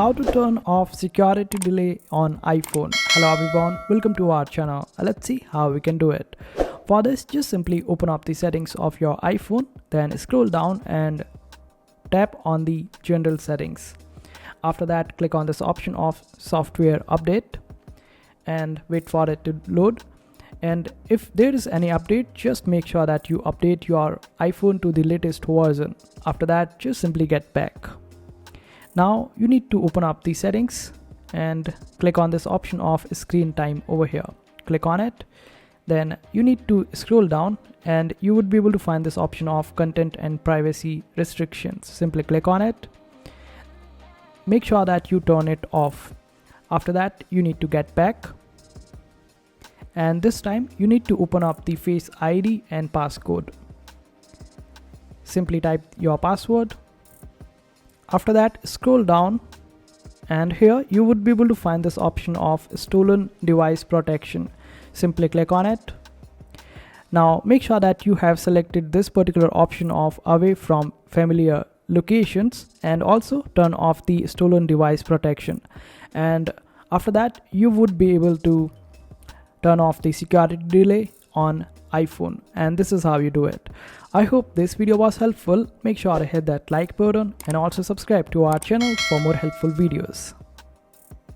how to turn off security delay on iPhone. Hello everyone, welcome to our channel. Let's see how we can do it. For this, just simply open up the settings of your iPhone, then scroll down and tap on the general settings. After that, click on this option of software update and wait for it to load. And if there is any update, just make sure that you update your iPhone to the latest version. After that, just simply get back. Now you need to open up the settings and click on this option of screen time over here. Click on it. Then you need to scroll down and you would be able to find this option of content and privacy restrictions. Simply click on it. Make sure that you turn it off. After that, you need to get back. And this time you need to open up the Face ID and passcode. Simply type your password. After that, scroll down and here you would be able to find this option of stolen device protection. Simply click on it. Now make sure that you have selected this particular option of away from familiar locations and also turn off the stolen device protection. And after that, you would be able to turn off the security delay on iPhone, and this is how you do it. I hope this video was helpful. Make sure to hit that like button and also subscribe to our channel for more helpful videos.